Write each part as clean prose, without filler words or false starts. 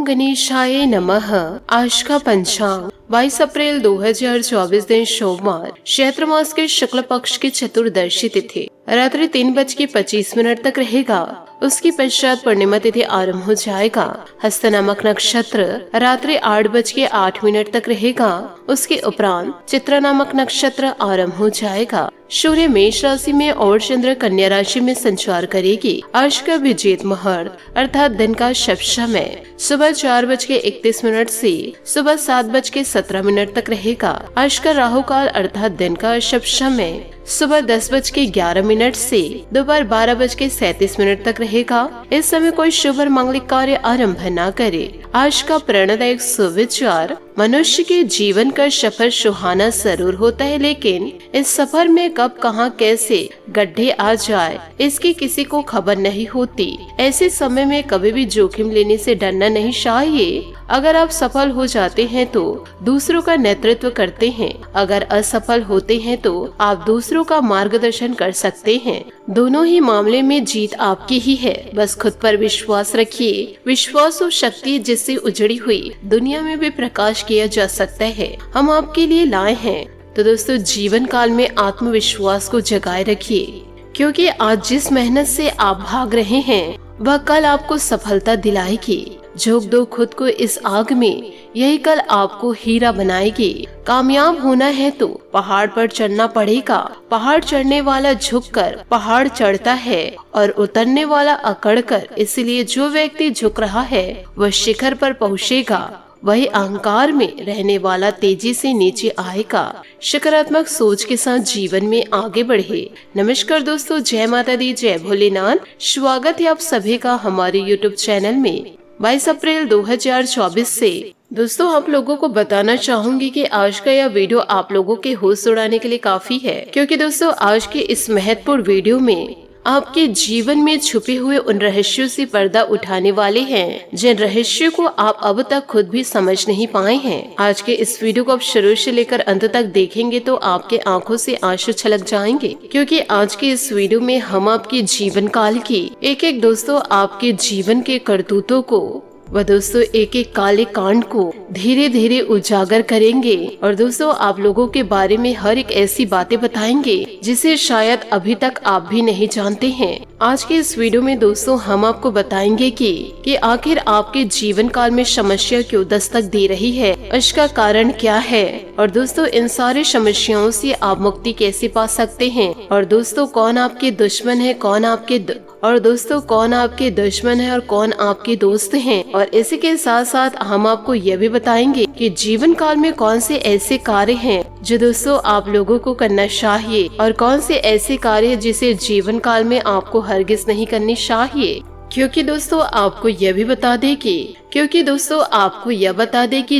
गणेशाय नमः। आज का पंचांग 22 अप्रैल 2024 दिन सोमवार, चैत्र मास के शुक्ल पक्ष की चतुर्दशी तिथि रात्रि 3:25 तक रहेगा। उसकी पश्चात पूर्णिमा तिथि आरंभ हो जाएगा। हस्त नामक नक्षत्र रात्रि 8:08 तक रहेगा। उसके उपरांत चित्रा नामक नक्षत्र आरंभ हो जाएगा। सूर्य मेष राशि में और चंद्र कन्या राशि में संचार करेगी। आज का अभिजीत मुहूर्त अर्थात दिन का शुभ समय सुबह 4:31 से सुबह 7:17 तक रहेगा। आज का राहु काल अर्थात दिन का अशुभ समय सुबह 10:11 से दोपहर 12:37 तक रहेगा। इस समय कोई शुभ और मांगलिक कार्य आरंभ न करे। आज का प्रेरणादायक सुविचार, मनुष्य के जीवन का सफर सुहाना जरूर होता है, लेकिन इस सफर में कब कहां कैसे गड्ढे आ जाए इसकी किसी को खबर नहीं होती। ऐसे समय में कभी भी जोखिम लेने से डरना नहीं चाहिए। अगर आप सफल हो जाते हैं तो दूसरों का नेतृत्व करते हैं, अगर असफल होते हैं तो आप दूसरों का मार्गदर्शन कर सकते हैं। दोनों ही मामले में जीत आपकी ही है। बस खुद पर विश्वास रखिए। विश्वास और शक्ति जिससे उजड़ी हुई दुनिया में भी प्रकाश किया जा सकता है, हम आपके लिए लाए हैं। तो दोस्तों, जीवन काल में आत्मविश्वास को जगाए रखिए, क्योंकि आज जिस मेहनत से आप भाग रहे हैं वह कल आपको सफलता दिलाएगी। झोंक दो खुद को इस आग में, यही कल आपको हीरा बनाएगी। कामयाब होना है तो पहाड़ पर चढ़ना पड़ेगा। पहाड़ चढ़ने वाला झुककर पहाड़ चढ़ता है और उतरने वाला अकड़कर। इसलिए जो व्यक्ति झुक रहा है वह शिखर पर पहुँचेगा, वही अहंकार में रहने वाला तेजी से नीचे आएगा। सकारात्मक सोच के साथ जीवन में आगे बढ़े। नमस्कार दोस्तों, जय माता दी, जय भोलेनाथ। स्वागत है आप सभी का हमारे YouTube चैनल में। 22 अप्रैल 2024 से दोस्तों आप लोगों को बताना चाहूंगी कि आज का यह वीडियो आप लोगों के होश उड़ाने के लिए काफी है, क्योंकि दोस्तों आज के इस महत्वपूर्ण वीडियो में आपके जीवन में छुपे हुए उन रहस्यों से पर्दा उठाने वाले हैं जिन रहस्यों को आप अब तक खुद भी समझ नहीं पाए हैं। आज के इस वीडियो को आप शुरू से लेकर अंत तक देखेंगे तो आपके आंखों से आंसू छलक जाएंगे, क्योंकि आज के इस वीडियो में हम आपके जीवन काल की एक दोस्तों आपके जीवन के करतूतों को वह दोस्तों एक काले कांड को धीरे धीरे उजागर करेंगे। और दोस्तों आप लोगों के बारे में हर एक ऐसी बातें बताएंगे जिसे शायद अभी तक आप भी नहीं जानते हैं। आज के इस वीडियो में दोस्तों हम आपको बताएंगे कि आखिर आपके जीवन काल में समस्या क्यों दस्तक दे रही है, इसका कारण क्या है, और दोस्तों इन सारी समस्याओं से आप मुक्ति कैसे पा सकते हैं, और दोस्तों कौन आपके दुश्मन है, कौन आपके दुश्मन है और कौन आपके दोस्त हैं। और इसी के साथ साथ हम आपको यह भी बताएंगे कि जीवन काल में कौन से ऐसे कार्य हैं जो दोस्तों आप लोगों को करना चाहिए, और कौन से ऐसे कार्य जिसे जीवन काल में आपको हरगिज नहीं करनी चाहिए। क्योंकि दोस्तों आपको यह भी बता दे कि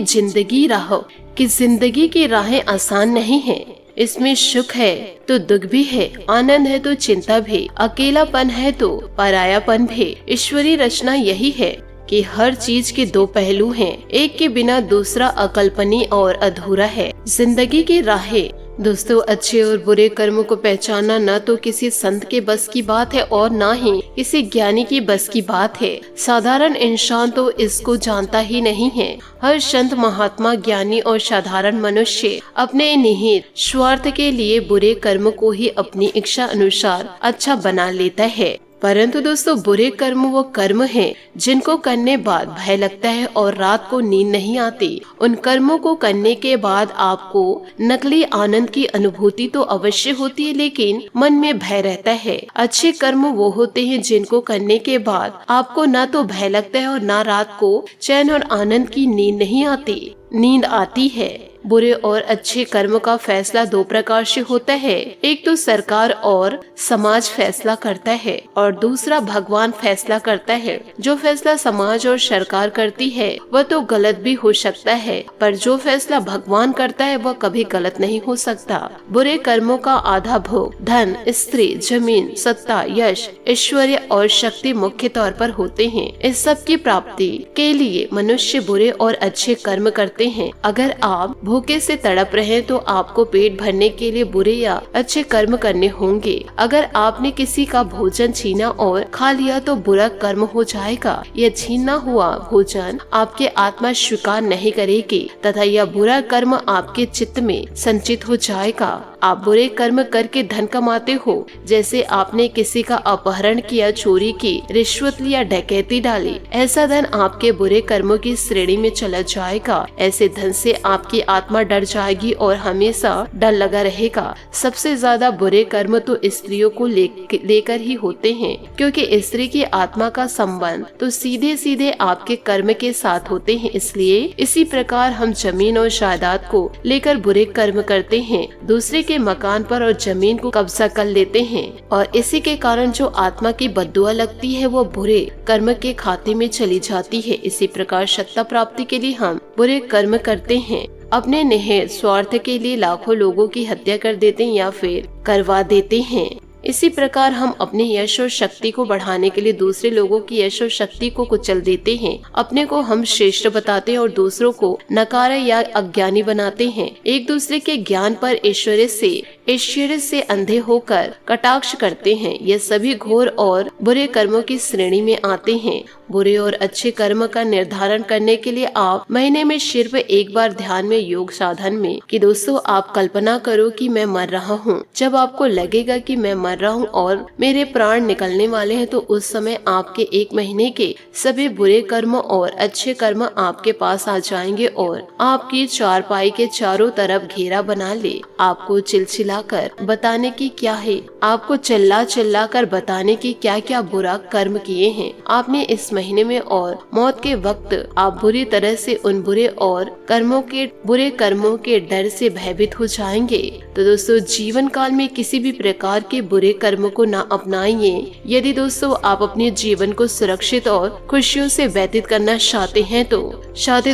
जिंदगी की राहें आसान नहीं है। इसमें सुख है तो दुख भी है, आनंद है तो चिंता भी, अकेलापन है तो परायापन भी। ईश्वरीय रचना यही है कि हर चीज के दो पहलू हैं, एक के बिना दूसरा अकल्पनीय और अधूरा है। जिंदगी की राहें दोस्तों अच्छे और बुरे कर्मों को पहचानना न तो किसी संत के बस की बात है और न ही किसी ज्ञानी की बस की बात है। साधारण इंसान तो इसको जानता ही नहीं है। हर संत, महात्मा, ज्ञानी और साधारण मनुष्य अपने निहित स्वार्थ के लिए बुरे कर्म को ही अपनी इच्छा अनुसार अच्छा बना लेता है। परंतु दोस्तों बुरे कर्म वो कर्म हैं जिनको करने बाद भय लगता है और रात को नींद नहीं आती। उन कर्मों को करने के बाद आपको नकली आनंद की अनुभूति तो अवश्य होती है, लेकिन मन में भय रहता है। अच्छे कर्म वो होते हैं जिनको करने के बाद आपको न तो भय लगता है और न रात को चैन और आनंद की नींद आती है। बुरे और अच्छे कर्म का फैसला दो प्रकार से होता है। एक तो सरकार और समाज फैसला करता है और दूसरा भगवान फैसला करता है। जो फैसला समाज और सरकार करती है वह तो गलत भी हो सकता है, पर जो फैसला भगवान करता है वह कभी गलत नहीं हो सकता। बुरे कर्मों का आधा भोग धन, स्त्री, जमीन, सत्ता, यश, ऐश्वर्य और शक्ति मुख्य तौर पर होते हैं। इस सब की प्राप्ति के लिए मनुष्य बुरे और अच्छे कर्म करते हैं। अगर आप भूखे से तड़प रहे हैं तो आपको पेट भरने के लिए बुरे या अच्छे कर्म करने होंगे। अगर आपने किसी का भोजन छीना और खा लिया तो बुरा कर्म हो जाएगा। यह छीना हुआ भोजन आपके आत्मा स्वीकार नहीं करेगी तथा यह बुरा कर्म आपके चित्त में संचित हो जाएगा। आप बुरे कर्म करके धन कमाते हो, जैसे आपने किसी का अपहरण किया, चोरी की, रिश्वत लिया, डकैती डाली, ऐसा धन आपके बुरे कर्मों की श्रेणी में चला जाएगा। ऐसे धन से आपकी आत्मा डर जाएगी और हमेशा डर लगा रहेगा। सबसे ज्यादा बुरे कर्म तो स्त्रियों को लेकर ही होते हैं, क्योंकि स्त्री की आत्मा का संबंध तो सीधे सीधे आपके कर्म के साथ होते हैं। इसलिए इसी प्रकार हम जमीन और जायदाद को लेकर बुरे कर्म करते हैं, दूसरे के मकान पर और जमीन को कब्जा कर लेते हैं, और इसी के कारण जो आत्मा की बद्दुआ लगती है वो बुरे कर्म के खाते में चली जाती है। इसी प्रकार सत्ता प्राप्ति के लिए हम बुरे कर्म करते हैं, अपने निहित स्वार्थ के लिए लाखों लोगों की हत्या कर देते हैं या फिर करवा देते हैं। इसी प्रकार हम अपने यश और शक्ति को बढ़ाने के लिए दूसरे लोगों की यश और शक्ति को कुचल देते हैं। अपने को हम श्रेष्ठ बताते हैं और दूसरों को नकारा या अज्ञानी बनाते हैं। एक दूसरे के ज्ञान पर ऐश्वर्य से अंधे होकर कटाक्ष करते हैं। ये सभी घोर और बुरे कर्मों की श्रेणी में आते हैं। बुरे और अच्छे कर्म का निर्धारण करने के लिए आप महीने में सिर्फ एक बार ध्यान में, योग साधन में कि दोस्तों आप कल्पना करो कि मैं मर रहा हूँ। जब आपको लगेगा कि मैं मर रहा हूँ और मेरे प्राण निकलने वाले हैं, तो उस समय आपके एक महीने के सभी बुरे कर्म और अच्छे कर्म आपके पास आ जाएंगे और आपकी चारपाई के चारों तरफ घेरा बना ले। आपको चिल्लाकर बताने की क्या है, आपको चिल्ला कर बताने की क्या क्या बुरा कर्म किए हैं आपने इस महीने में, और मौत के वक्त आप बुरी तरह से उन बुरे कर्मों के डर से भयभीत हो जाएंगे। तो दोस्तों जीवन काल में किसी भी प्रकार के बुरे कर्म को ना अपनाइए। यदि दोस्तों आप अपने जीवन को सुरक्षित और खुशियों से व्यतीत करना चाहते हैं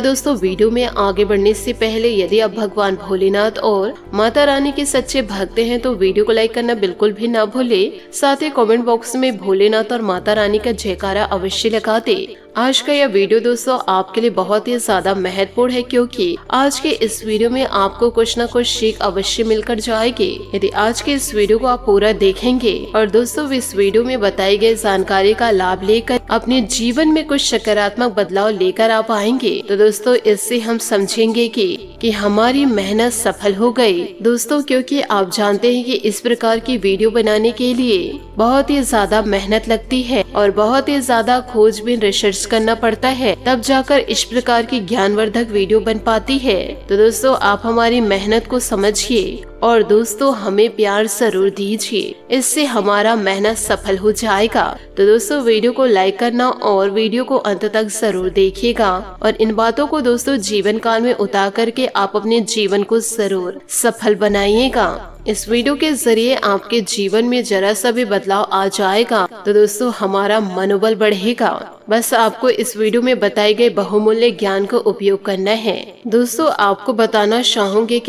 दोस्तों वीडियो में आगे बढ़ने से पहले यदि आप भगवान भोलेनाथ और माता रानी के सच्चे भक्त हैं तो वीडियो को लाइक करना बिल्कुल भी ना भूले। साथ ही कमेंट बॉक्स में भोलेनाथ और माता रानी का जयकारा अवश्य लगा दे। आज का यह वीडियो दोस्तों आपके लिए बहुत ही ज्यादा महत्वपूर्ण है, क्योंकि आज के इस वीडियो में आपको कुछ न कुछ सीख अवश्य मिलकर जाएगी यदि आज के इस वीडियो को आप पूरा देखेंगे। और दोस्तों इस वीडियो में बताई गई जानकारी का लाभ लेकर अपने जीवन में कुछ सकारात्मक बदलाव लेकर आप आएंगे। तो दोस्तों इससे हम समझेंगे कि हमारी मेहनत सफल हो गई। दोस्तों क्योंकि आप जानते हैं कि इस प्रकार की वीडियो बनाने के लिए बहुत ही ज्यादा मेहनत लगती है और बहुत ही ज्यादा खोजबीन रिसर्च करना पड़ता है, तब जाकर इस प्रकार की ज्ञानवर्धक वीडियो बन पाती है। तो दोस्तों आप हमारी मेहनत को समझिए और दोस्तों हमें प्यार जरूर दीजिए, इससे हमारा मेहनत सफल हो जाएगा। तो दोस्तों वीडियो को लाइक करना और वीडियो को अंत तक जरूर देखिएगा और इन बातों को दोस्तों जीवन काल में उतार करके आप अपने जीवन को जरूर सफल बनाइएगा। इस वीडियो के जरिए आपके जीवन में जरा सा भी बदलाव आ जाएगा तो दोस्तों हमारा मनोबल बढ़ेगा। बस आपको इस वीडियो में बताए गए बहुमूल्य ज्ञान को उपयोग करना है। दोस्तों आपको बताना चाहूंगी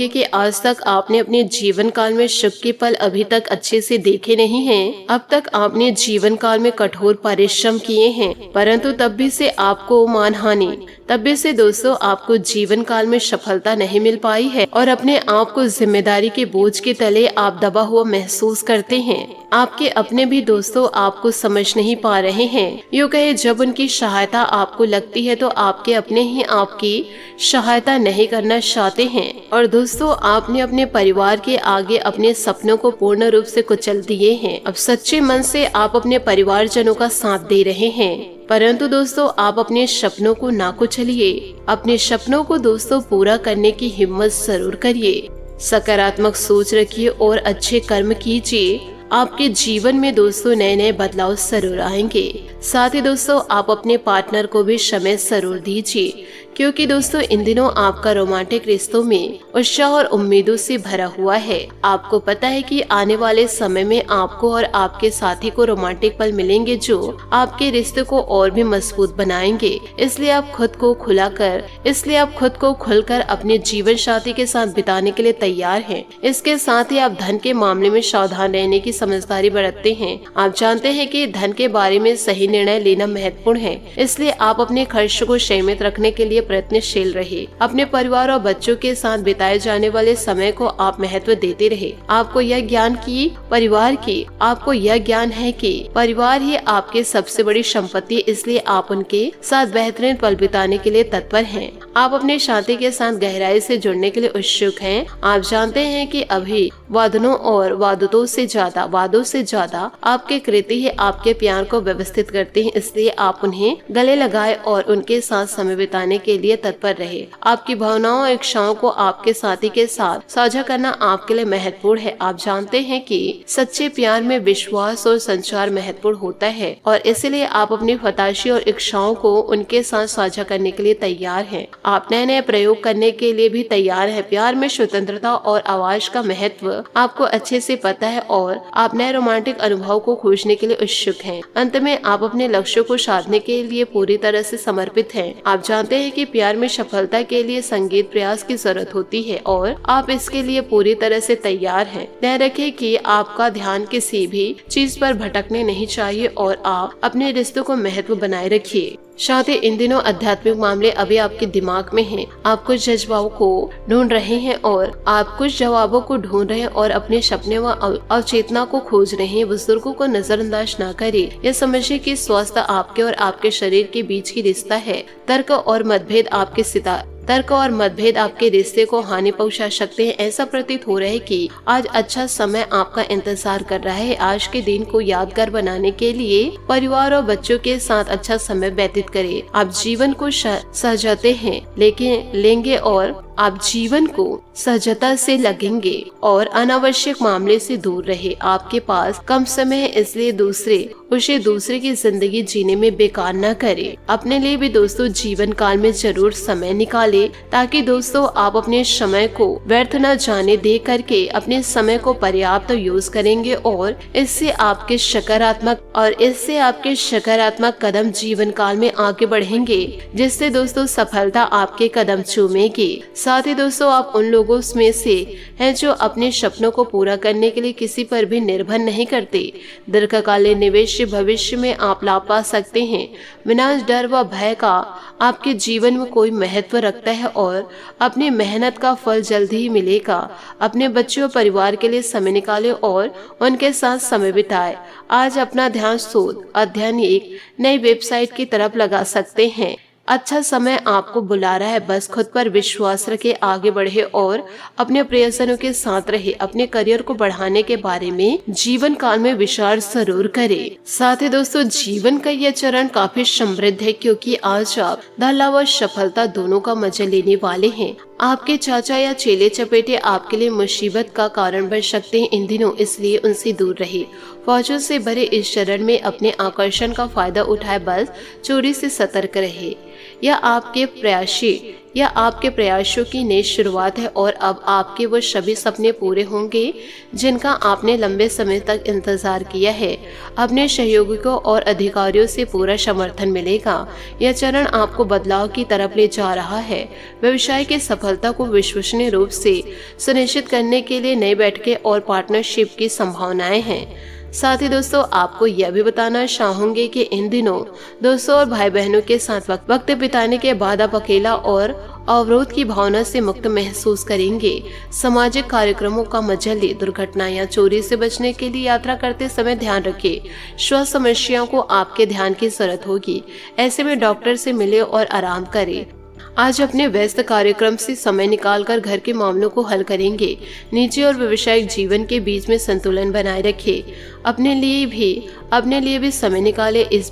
कि आज तक आपने अपने जीवन काल में सुख के पल अभी तक अच्छे से देखे नहीं हैं। अब तक आपने जीवन काल में कठोर परिश्रम किए हैं, परंतु तब भी से आपको मानहानि, तब भी से दोस्तों आपको जीवन काल में सफलता नहीं मिल पाई है और अपने आप को जिम्मेदारी के बोझ के तले आप दबा हुआ महसूस करते हैं। आपके अपने भी दोस्तों आपको समझ नहीं पा रहे हैं। यूँ कहे जब उनकी सहायता आपको लगती है तो आपके अपने ही आपकी सहायता नहीं करना चाहते हैं। और दोस्तों आपने अपने परिवार के आगे अपने सपनों को पूर्ण रूप से कुचल दिए हैं। अब सच्चे मन से आप अपने परिवारजनों का साथ दे रहे हैं, परंतु दोस्तों आप अपने सपनों को ना कुचलिए। अपने सपनों को दोस्तों पूरा करने की हिम्मत जरूर करिए। सकारात्मक सोच रखिए और अच्छे कर्म कीजिए। आपके जीवन में दोस्तों नए नए बदलाव जरूर आएंगे। साथ ही दोस्तों आप अपने पार्टनर को भी समय जरूर दीजिए, क्योंकि दोस्तों इन दिनों आपका रोमांटिक रिश्तों में उत्साह और उम्मीदों से भरा हुआ है। आपको पता है कि आने वाले समय में आपको और आपके साथी को रोमांटिक पल मिलेंगे जो आपके रिश्ते को और भी मजबूत बनाएंगे। इसलिए आप खुद को खुलकर अपने जीवन साथी के साथ बिताने के लिए तैयार हैं। इसके साथ ही आप धन के मामले में सावधान रहने की समझदारी बरतते हैं। आप जानते हैं कि धन के बारे में सही निर्णय लेना महत्वपूर्ण है, इसलिए आप अपने खर्च को सीमित रखने के लिए प्रयत्नशील रहे। अपने परिवार और बच्चों के साथ बिताए जाने वाले समय को आप महत्व देते रहे। आपको यह ज्ञान है कि परिवार ही आपके सबसे बड़ी संपत्ति, इसलिए आप उनके साथ बेहतरीन पल बिताने के लिए तत्पर हैं। आप अपने साथी के साथ गहराई से जुड़ने के लिए उत्सुक हैं। आप जानते हैं कि अभी वादों से ज्यादा आपके कृति ही आपके प्यार को व्यवस्थित करते हैं, इसलिए आप उन्हें गले लगाए और उनके साथ समय बिताने के लिए तत्पर रहे। आपकी भावनाओं और इच्छाओं को आपके साथी के साथ साझा करना आपके लिए महत्वपूर्ण है। आप जानते हैं कि सच्चे प्यार में विश्वास और संचार महत्वपूर्ण होता है और इसलिए आप अपनी फताशी और इच्छाओं को उनके साथ साझा करने के लिए तैयार हैं। आप नए प्रयोग करने के लिए भी तैयार हैं। प्यार में स्वतंत्रता और आवाज का महत्व आपको अच्छे से पता है और आप नए रोमांटिक अनुभव को खोजने के लिए उत्सुक हैं। अंत में आप अपने लक्ष्यों को साधने के लिए पूरी तरह से समर्पित हैं। आप जानते हैं कि प्यार में सफलता के लिए संगीत प्रयास की जरूरत होती है और आप इसके लिए पूरी तरह से तैयार हैं। ध्यान रखें कि आपका ध्यान किसी भी चीज पर भटकने नहीं चाहिए और आप अपने रिश्तों को महत्व बनाए रखिए। साथ ही इन दिनों आध्यात्मिक मामले अभी आपके दिमाग में हैं। आप कुछ जज्बाओं को ढूंढ रहे हैं और आप कुछ जवाबों को ढूंढ रहे हैं और अपने सपने व अवचेतना को खोज रहे हैं। बुजुर्गों को नजरअंदाज न करें। यह समझिए कि स्वास्थ्य आपके और आपके शरीर के बीच की रिश्ता है। तर्क और मतभेद आपके रिश्ते को हानि पहुंचा सकते हैं। ऐसा प्रतीत हो रहा है कि आज अच्छा समय आपका इंतजार कर रहा है। आज के दिन को यादगार बनाने के लिए परिवार और बच्चों के साथ अच्छा समय व्यतीत करें। आप जीवन को सजाते हैं लेंगे और आप जीवन को सहजता से लगेंगे और अनावश्यक मामले से दूर रहे। आपके पास कम समय है, इसलिए दूसरे की जिंदगी जीने में बेकार न करें। अपने लिए भी दोस्तों जीवन काल में जरूर समय निकालें ताकि दोस्तों आप अपने समय को व्यर्थ न जाने दे करके अपने समय को पर्याप्त यूज करेंगे और इससे आपके सकारात्मक कदम जीवन काल में आगे बढ़ेंगे, जिससे दोस्तों सफलता आपके कदम चूमेगी। साथ ही दोस्तों आप उन लोगों में से हैं जो अपने सपनों को पूरा करने के लिए किसी पर भी निर्भर नहीं करते। दीर्घकालीन निवेश भविष्य में आप लाभ पा सकते हैं। बिना डर व भय का आपके जीवन में कोई महत्व रखता है और अपनी मेहनत का फल जल्द ही मिलेगा। अपने बच्चों और परिवार के लिए समय निकालें और उनके साथ समय बिताएं। आज अपना ध्यान शोध अध्ययन एक नई वेबसाइट की तरफ लगा सकते हैं। अच्छा समय आपको बुला रहा है। बस खुद पर विश्वास रखे, आगे बढ़े और अपने प्रियजनों के साथ रहे। अपने करियर को बढ़ाने के बारे में जीवन काल में विचार जरूर करें। साथ ही दोस्तों जीवन का यह चरण काफी समृद्ध है क्योंकि आज आप धन व सफलता दोनों का मजा लेने वाले हैं। आपके चाचा या चेले चपेटे आपके लिए मुसीबत का कारण बन सकते हैं इन दिनों, इसलिए उनसे दूर रहे। फौजों से भरे इस चरण में अपने आकर्षण का फायदा उठाए, बस चोरी से सतर्क रहे। यह आपके प्रयासों की नई शुरुआत है और अब आपके वो सभी सपने पूरे होंगे जिनका आपने लंबे समय तक इंतजार किया है। अपने सहयोगियों और अधिकारियों से पूरा समर्थन मिलेगा। यह चरण आपको बदलाव की तरफ ले जा रहा है। व्यवसाय की सफलता को विश्वसनीय रूप से सुनिश्चित करने के लिए नई बैठकें और पार्टनरशिप की संभावनाएं हैं। साथ ही दोस्तों आपको यह भी बताना चाहूंगे कि इन दिनों दोस्तों और भाई बहनों के साथ वक्त बिताने के बाद आप अकेला और अवरोध की भावना से मुक्त महसूस करेंगे। सामाजिक कार्यक्रमों का मजा ले। दुर्घटना या चोरी से बचने के लिए यात्रा करते समय ध्यान रखें। स्वास्थ्य समस्याओं को आपके ध्यान की जरूरत होगी। ऐसे में डॉक्टर से मिले और आराम करें। आज अपने व्यस्त कार्यक्रम से समय निकालकर घर के मामलों को हल करेंगे। निजी और व्यावसायिक जीवन के बीच में संतुलन बनाए रखें। अपने लिए भी समय निकालें। इस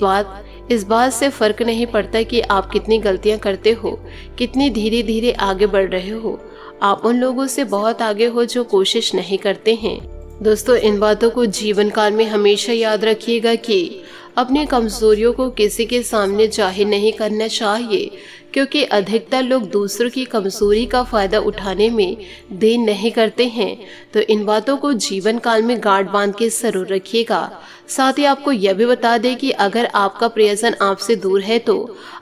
बात से फर्क नहीं पड़ता कि आप कितनी गलतियां करते हो, कितनी धीरे धीरे आगे बढ़ रहे हो। आप उन लोगों से बहुत आगे हो जो कोशिश नहीं करते हैं। दोस्तों इन बातों को जीवन काल में हमेशा याद रखिएगा कि अपनी कमजोरियों को किसी के सामने जाहिर नहीं करना चाहिए, क्योंकि अधिकतर लोग दूसरों की कमजोरी का फायदा उठाने में देर नहीं करते हैं। तो इन बातों को जीवन काल में गांठ बांध के जरूर रखिएगा। साथ ही आपको यह भी बता दें कि अगर आपका प्रियजन आपसे दूर है तो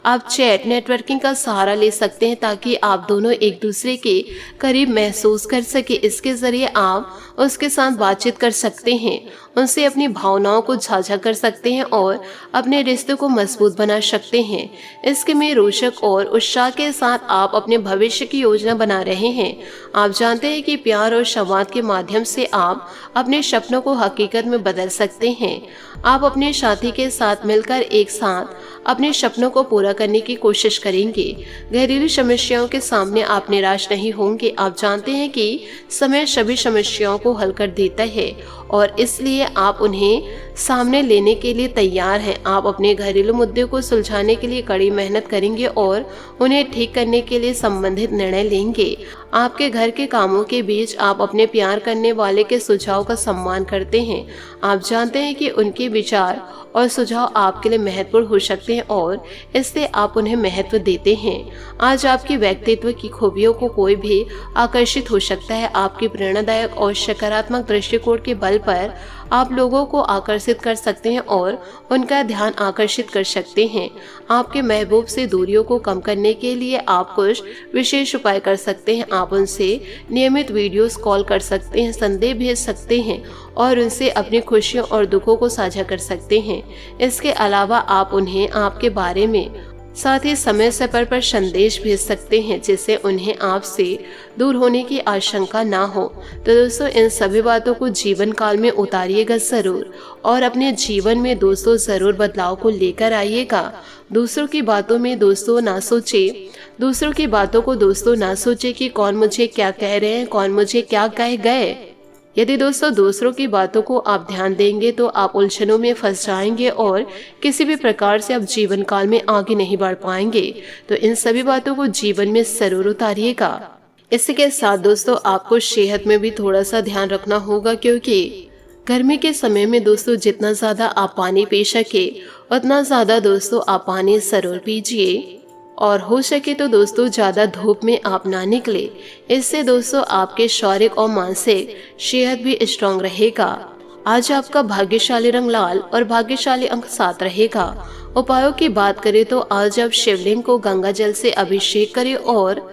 आप चैट नेटवर्किंग का सहारा ले सकते हैं ताकि आप दोनों एक दूसरे के करीब महसूस कर सके। इसके जरिए आप उसके साथ बातचीत कर सकते हैं, उनसे अपनी भावनाओं को साझा कर सकते हैं और अपने रिश्ते को मजबूत बना सकते हैं। इसके में रोचक और और उत्साह के साथ आप अपने भविष्य की योजना बना रहे हैं। आप जानते हैं कि प्यार और संवाद के माध्यम से आप अपने सपनों को हकीकत में बदल सकते हैं। आप अपने साथी के साथ मिलकर एक साथ अपने सपनों को पूरा करने की कोशिश करेंगे। घरेलू समस्याओं के सामने आप निराश नहीं होंगे। आप जानते हैं कि समय सभी समस्याओं को हल कर देता है और इसलिए आप उन्हें सामने लेने के लिए तैयार हैं। आप अपने घरेलू मुद्दे को सुलझाने के लिए कड़ी मेहनत करेंगे और उन्हें ठीक करने के लिए संबंधित निर्णय लेंगे। आपके घर के कामों के बीच आप अपने प्यार करने वाले के सुझाव का सम्मान करते हैं। आप जानते हैं कि उनके विचार और सुझाव आपके लिए महत्वपूर्ण हो सकते हैं और इसलिए आप उन्हें महत्व देते हैं। आज आपके व्यक्तित्व की खूबियों को कोई भी आकर्षित हो सकता है। आपकी प्रेरणादायक और सकारात्मक दृष्टिकोण के बल पर आप लोगों को आकर्षित कर सकते हैं और उनका ध्यान आकर्षित कर सकते हैं। आपके महबूब से दूरियों को कम करने के लिए आप कुछ विशेष उपाय कर सकते हैं। आप उनसे नियमित वीडियोस कॉल कर सकते हैं, संदेश भेज सकते हैं और उनसे अपनी खुशियों और दुखों को साझा कर सकते हैं। इसके अलावा आप उन्हें आपके बारे में साथ ही समय समय पर संदेश भेज सकते हैं जिससे उन्हें आपसे दूर होने की आशंका ना हो। तो दोस्तों, इन सभी बातों को जीवन काल में उतारिएगा जरूर और अपने जीवन में दोस्तों जरूर बदलाव को लेकर आइएगा। दूसरों की बातों में दोस्तों ना सोचे, दूसरों की बातों को दोस्तों ना सोचे कि कौन मुझे क्या कह रहे हैं, कौन मुझे क्या कह गए। यदि दोस्तों दूसरों की बातों को आप ध्यान देंगे तो आप उलझनों में फंस जाएंगे और किसी भी प्रकार से आप जीवन काल में आगे नहीं बढ़ पाएंगे। तो इन सभी बातों को जीवन में जरूर उतारिएगा। इसी के साथ दोस्तों आपको सेहत में भी थोड़ा सा ध्यान रखना होगा, क्योंकि गर्मी के समय में दोस्तों जितना ज्यादा आप पानी पी सके उतना ज्यादा दोस्तों आप पानी जरूर पीजिए और हो सके तो दोस्तों ज़्यादा धूप में आप ना निकले। इससे दोस्तों आपके शारीरिक और मानसिक सेहत भी स्ट्रांग रहेगा। आज आपका भाग्यशाली रंग लाल और भाग्यशाली अंक 7 रहेगा। उपायों की बात करें तो आज आप शिवलिंग को गंगा जल से अभिषेक करें और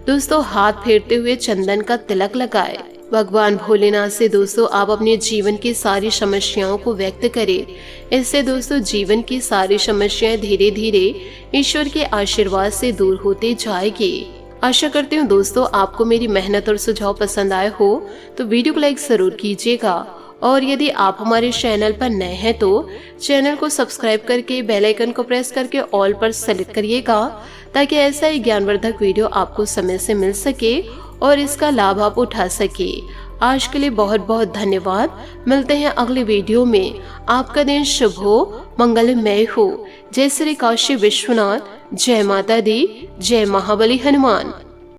दोस्तों हाथ फेरते हुए चंदन का तिलक लगाए। भगवान भोलेनाथ से दोस्तों आप अपने जीवन की सारी समस्याओं को व्यक्त करें। इससे दोस्तों जीवन की सारी समस्याएं धीरे धीरे ईश्वर के आशीर्वाद से दूर होती जाएगी। आशा करती हूँ दोस्तों आपको मेरी मेहनत और सुझाव पसंद आए हो तो वीडियो को लाइक जरूर कीजिएगा और यदि आप हमारे चैनल पर नए हैं तो चैनल को सब्सक्राइब करके बेल आइकन को प्रेस करके ऑल पर सेलेक्ट करिएगा ताकि ऐसा ही ज्ञानवर्धक वीडियो आपको समय से मिल सके और इसका लाभ आप उठा सके। आज के लिए बहुत बहुत धन्यवाद। मिलते हैं अगले वीडियो में। आपका दिन शुभ हो, मंगलमय हो। जय श्री काशी विश्वनाथ, जय माता दी, जय महाबली हनुमान।